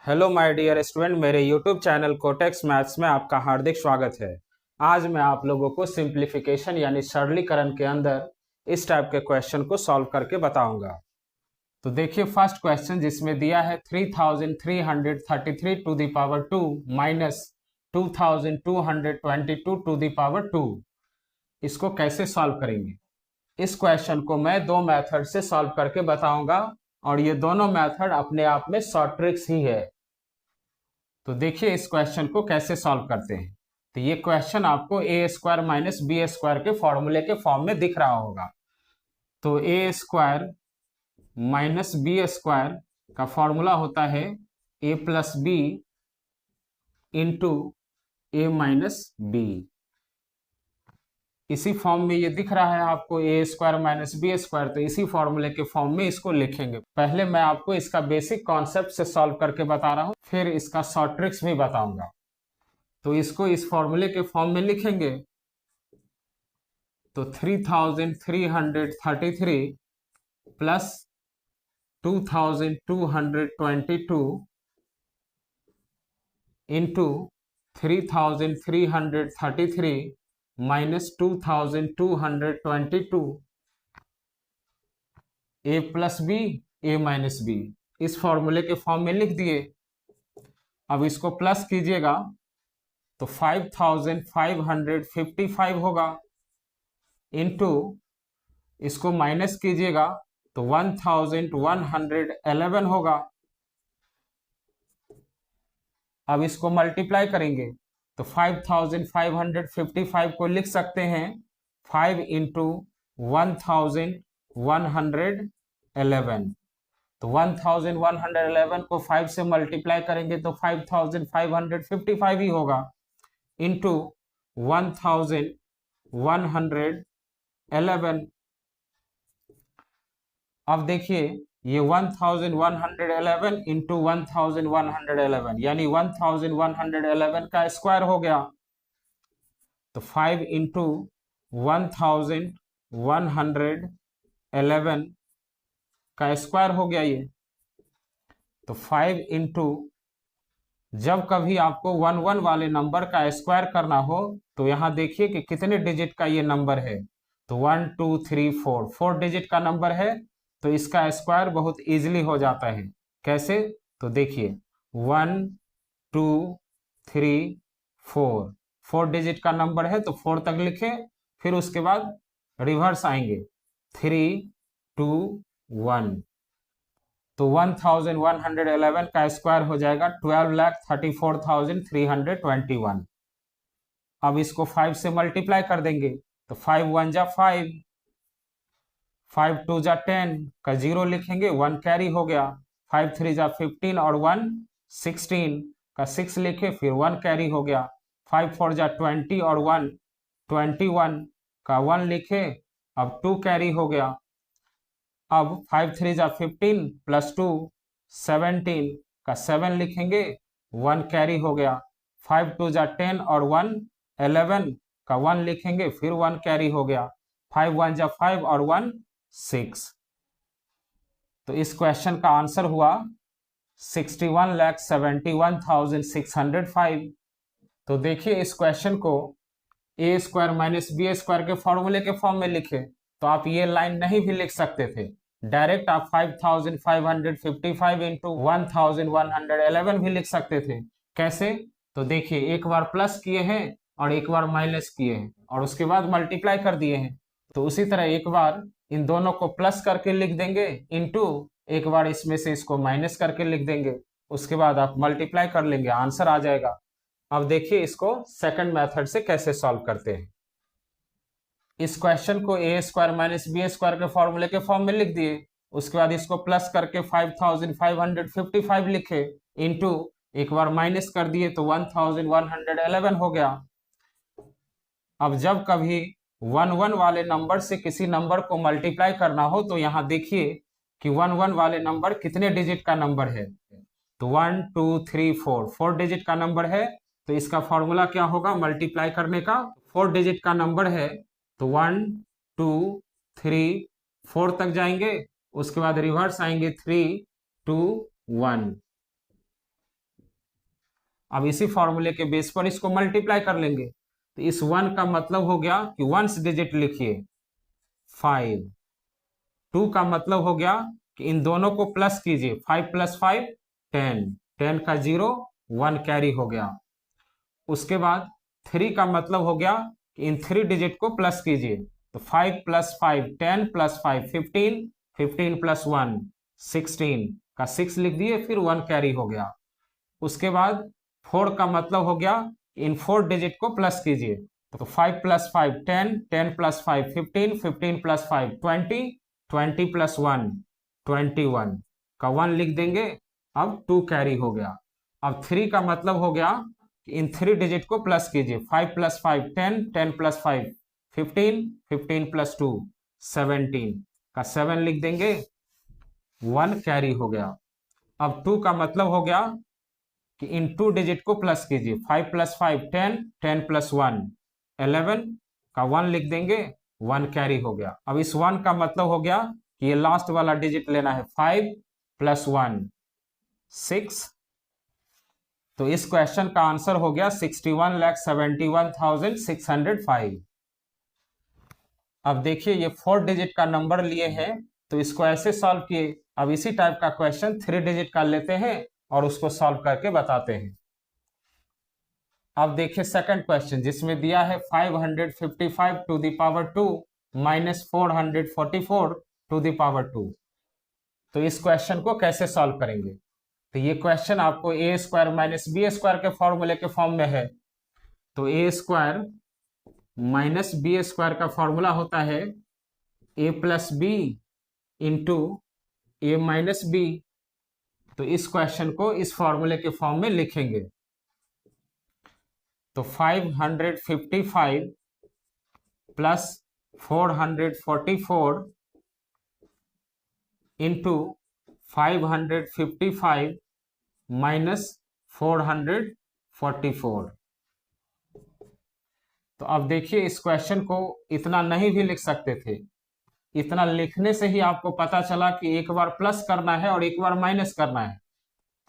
Hello my dear student, मेरे YouTube channel cortex maths में आपका हार्दिक स्वागत है। आज मैं आप लोगों को सिंप्लीफिकेशन यानी सरलीकरण के अंदर इस टाइप के क्वेश्चन को सॉल्व करके बताऊंगा। तो देखिए, फर्स्ट क्वेश्चन जिसमें दिया है 3333 to the power 2 minus 2222 to the power 2। इसको कैसे सॉल्व करेंगे? इस क्वेश्चन को मैं दो मेथड से सॉल्व करके बताऊंगा और ये दोनों मेथड अपने आप में शॉर्ट ट्रिक्स ही है। तो देखिए इस क्वेश्चन को कैसे सॉल्व करते हैं। तो ये क्वेश्चन आपको ए स्क्वायर माइनस बी स्क्वायर के फॉर्मूले के फॉर्म में दिख रहा होगा। तो ए स्क्वायर माइनस बी स्क्वायर का फॉर्मूला होता है ए प्लस बी इंटू ए माइनस बी। इसी फॉर्म में ये दिख रहा है आपको ए स्क्वायर माइनस बी स्क्वायर, तो इसी फॉर्मूले के फॉर्म में इसको लिखेंगे। पहले मैं आपको इसका बेसिक कॉन्सेप्ट से सॉल्व करके बता रहा हूं, फिर इसका शॉर्ट ट्रिक्स भी बताऊंगा। तो इसको इस फॉर्मूले के फॉर्म में लिखेंगे। तो 3333 प्लस 2222 इंटू 3333 माइनस 2222 ए प्लस बी ए माइनस बी, इस फॉर्मूले के फॉर्म में लिख दिए। अब इसको प्लस कीजिएगा तो 5555 होगा, इंटू इसको माइनस कीजिएगा तो 1111 होगा। अब इसको मल्टीप्लाई करेंगे तो 5555 को लिख सकते हैं 5 इंटू 1111। तो 1111 को 5 से मल्टीप्लाई करेंगे तो 5555 ही होगा, इंटू 1111। अब देखिए ये 1111 इंटू 1111 यानी 1111 का स्क्वायर हो गया। तो 5 इंटू 1111 का स्क्वायर हो गया ये। तो 5 इंटू, जब कभी आपको 11 वाले नंबर का स्क्वायर करना हो तो यहां देखिए कि कितने डिजिट का ये नंबर है। तो 1 2 3 4 4 डिजिट का नंबर है, तो इसका स्क्वायर बहुत इजीली हो जाता है। कैसे? तो देखिए 1 2 3 4 4 डिजिट का नंबर है तो 4 तक लिखे, फिर उसके बाद रिवर्स आएंगे 3 2 1। तो 1111 का स्क्वायर हो जाएगा 12,34,321। अब इसको 5 से मल्टीप्लाई कर देंगे तो 5 1 जा 5, 5 2 जा 10 का 0 लिखेंगे, 1 कैरी हो गया। 5 3 जा 15 और 1 16 का 6 लिखे, फिर 1 कैरी हो गया। 5 4 जा 20 और 1 21 का 1 लिखे, अब 2 कैरी हो गया। अब 5 3 जा 15 प्लस 2 17 का 7 लिखेंगे, 1 कैरी हो गया। 5 2 जा 10 और 1 11 का 1 लिखेंगे, फिर 1 कैरी हो गया। 5 1 जा 5 और 1 6। तो इस क्वेश्चन का आंसर हुआ 61,71,605। तो देखिए इस क्वेश्चन को ए स्क्वायर माइनस बी स्क्वायर के फॉर्मूले के फॉर्म में लिखे तो आप ये लाइन नहीं भी लिख सकते थे, डायरेक्ट आप 5555 इंटू 1111 भी लिख सकते थे। कैसे? तो देखिए एक बार प्लस किए हैं और एक बार माइनस किए हैं और उसके बाद मल्टीप्लाई कर दिए हैं, तो उसी तरह एक बार इन दोनों को प्लस करके लिख देंगे, इंटू एक बार इसमें से इसको माइनस करके लिख देंगे, उसके बाद आप मल्टीप्लाई कर लेंगे, आंसर आ जाएगा। अब देखिए इसको सेकंड मेथड से कैसे सॉल्व करते हैं। इस क्वेश्चन को ए स्क्वायर माइनस बी स्क्वायर के फॉर्मूले के फॉर्म में लिख दिए, उसके बाद इसको प्लस करके 5555 लिखे, इंटू एक बार माइनस कर दिए तो 1111 हो गया। अब जब कभी 1 1 वाले नंबर से किसी नंबर को मल्टीप्लाई करना हो तो यहां देखिए कि 1 1 वाले नंबर कितने डिजिट का नंबर है। तो 1 2 3 4 4 डिजिट का नंबर है, तो इसका फॉर्मूला क्या होगा मल्टीप्लाई करने का? 4 डिजिट का नंबर है तो 1 2 3 4 तक जाएंगे, उसके बाद रिवर्स आएंगे 3 2 1। अब इसी फॉर्मूले के बेस पर इसको मल्टीप्लाई कर लेंगे। तो इस 1 का मतलब हो गया कि वंस डिजिट लिखिए 5, 2 का मतलब हो गया कि इन दोनों को प्लस कीजिए, 5 + 5 10, 10 का 0 1 कैरी हो गया। उसके बाद 3 का मतलब हो गया कि इन 3 डिजिट को प्लस कीजिए, तो 5 + 5 10 + 5 15, 15 + 1 16 का 6 लिख दिए, फिर 1 कैरी हो गया। उसके बाद 4 का मतलब हो गया इन 4 डिजिट को प्लस कीजिए, तो 5 + 5 10, 10 + 5 15, 15 + 5 20, 20 + 1 21 का 1 लिख देंगे। अब 2 कैरी हो गया। अब 3 का मतलब हो गया कि इन 3 डिजिट को प्लस कीजिए, 5 + 5 10, 10 + 5 15, 15 + 2 17 का 7 लिख देंगे, 1 कैरी हो गया। अब 2 का मतलब हो गया कि इन 2 डिजिट को प्लस कीजिए, 5 + 5 10, 10 + 1 11 का 1 लिख देंगे, 1 कैरी हो गया। अब इस 1 का मतलब हो गया कि ये लास्ट वाला डिजिट लेना है, 5 + 1 6। तो इस क्वेश्चन का आंसर हो गया 61,71,605। अब देखिए ये 4 डिजिट का नंबर लिए हैं, तो इसको ऐसे सॉल्व किए। अब इसी टाइप का क्वेश्चन 3 डिजिट का लेते हैं और उसको सॉल्व करके बताते हैं। अब देखिए सेकंड क्वेश्चन, जिसमें दिया है 555 to the power 2 minus 444 to the power 2। तो इस क्वेश्चन को कैसे सॉल्व करेंगे? तो ये क्वेश्चन आपको ए स्क्वायर माइनस बी स्क्वायर के फॉर्मूले के फॉर्म में है। तो ए स्क्वायर माइनस बी स्क्वायर का फॉर्मूला होता है ए प्लस बी इंटू ए माइनस बी। तो इस क्वेश्चन को इस फॉर्मूले के फॉर्म में लिखेंगे। तो 555 प्लस 444 इंटू 555 माइनस 444। तो अब देखिए इस क्वेश्चन को इतना नहीं भी लिख सकते थे। इतना लिखने से ही आपको पता चला कि एक बार प्लस करना है और एक बार माइनस करना है।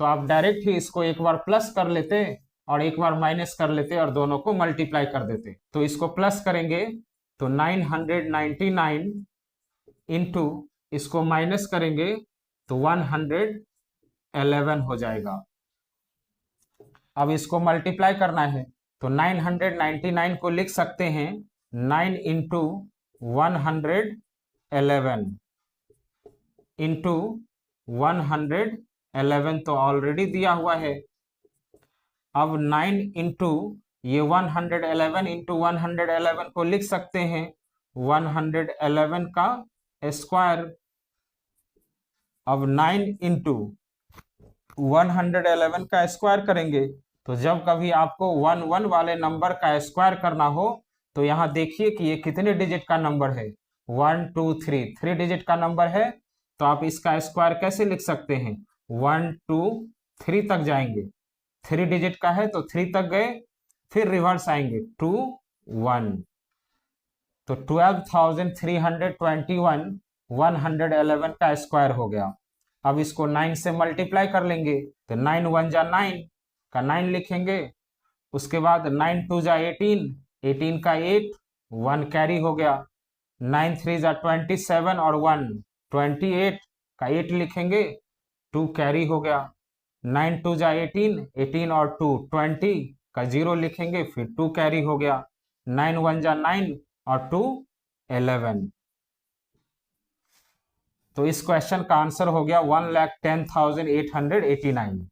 तो आप डायरेक्ट ही इसको एक बार प्लस कर लेते और एक बार माइनस कर लेते और दोनों को मल्टीप्लाई कर देते। तो इसको प्लस करेंगे तो 999 इंटू इसको माइनस करेंगे तो 111 हो जाएगा। अब इसको मल्टीप्लाई करना है तो 999 को लिख सकते हैं 9 इंटू 111 इंटू 111 तो ऑलरेडी दिया हुआ है। अब 9 इंटू ये 111 इंटू 111 को लिख सकते हैं 111 का स्क्वायर। अब 9 इंटू 111 का स्क्वायर करेंगे तो जब कभी आपको 1 वाले नंबर का स्क्वायर करना हो तो यहाँ देखिए कि ये कितने डिजिट का नंबर है, 1 2 3, 3 डिजिट का नंबर है। तो आप इसका स्क्वायर कैसे लिख सकते हैं, 1 2 3 तक जाएंगे, 3 डिजिट का है तो 3 तक गए, फिर रिवर्स आएंगे 2 1, तो 12,321 111 का स्क्वायर हो गया। अब इसको 9 से मल्टीप्लाई कर लेंगे तो 9 1 जा 9 का 9 लिखेंगे। उसके बाद 9 2 जा 18, 18 का 8 1 कैरी हो गया। 9 3 जा 27 और 1 28 का 8 लिखेंगे, 2 कैरी हो गया। 9 2 जा 18, 18 और 2 20 का 0 लिखेंगे, फिर 2 कैरी हो गया। 9 1 जा 9 और 2 11। तो इस क्वेश्चन का आंसर हो गया 1,10,889।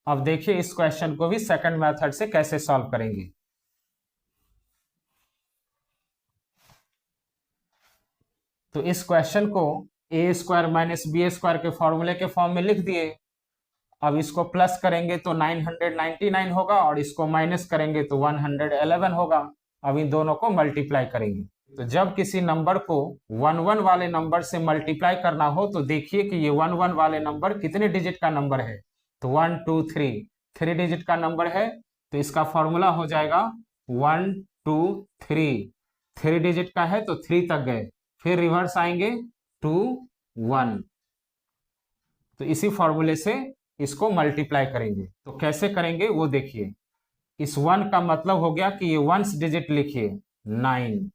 अब देखिए इस क्वेश्चन को भी सेकंड मेथड से कैसे सॉल्व करेंगे। तो इस क्वेश्चन को ए स्क्वायर माइनस बी स्क्वायर के फॉर्मूले के फॉर्म में लिख दिए। अब इसको प्लस करेंगे तो 999 होगा और इसको माइनस करेंगे तो 111 होगा। अब इन दोनों को मल्टीप्लाई करेंगे। तो जब किसी नंबर को 1 वाले नंबर से मल्टीप्लाई करना हो तो देखिए कि ये 1 वाले नंबर कितने डिजिट का नंबर है, तो 1 2 3, 3 डिजिट का नंबर है। तो इसका फॉर्मूला हो जाएगा 1 2 3, 3 डिजिट का है तो 3 तक गए, फिर रिवर्स आएंगे 2 1। तो इसी फॉर्मूले से इसको मल्टीप्लाई करेंगे। तो कैसे करेंगे वो देखिए। इस 1 का मतलब हो गया कि ये वंस डिजिट लिखिए 9।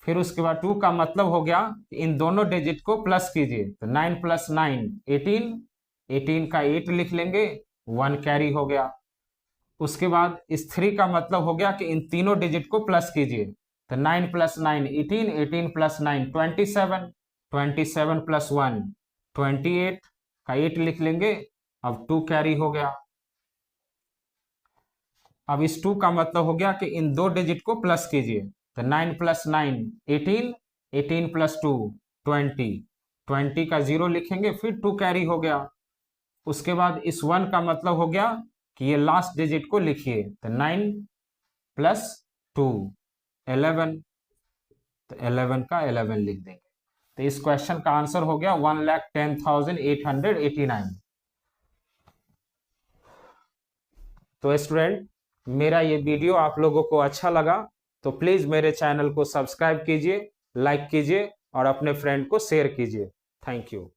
फिर उसके बाद 2 का मतलब हो गया कि इन दोनों डिजिट को प्लस कीजिए, तो 9 + 9 18, 18 का 8 लिख लेंगे, 1 कैरी हो गया। उसके बाद इस 3 का मतलब हो गया कि इन तीनों डिजिट को प्लस कीजिए, तो 9 + 9 18, 18 + 9 27, 27 + 1 28 का 8 लिख लेंगे, अब 2 कैरी हो गया। अब इस 2 का मतलब हो गया कि इन दो डिजिट को प्लस कीजिए, तो 9 + 9 18, 18 + 2 20, 20 का 0 लिखेंगे, फिर 2 कैरी हो गया। उसके बाद इस 1 का मतलब हो गया कि ये लास्ट डिजिट को लिखिए, तो 9 + 2 11, तो 11 का 11 लिख देंगे। तो इस क्वेश्चन का आंसर हो गया 1,10,889। तो स्टूडेंट, मेरा ये वीडियो आप लोगों को अच्छा लगा तो प्लीज़ मेरे चैनल को सब्सक्राइब कीजिए, लाइक कीजिए और अपने फ्रेंड को शेयर कीजिए। Thank you.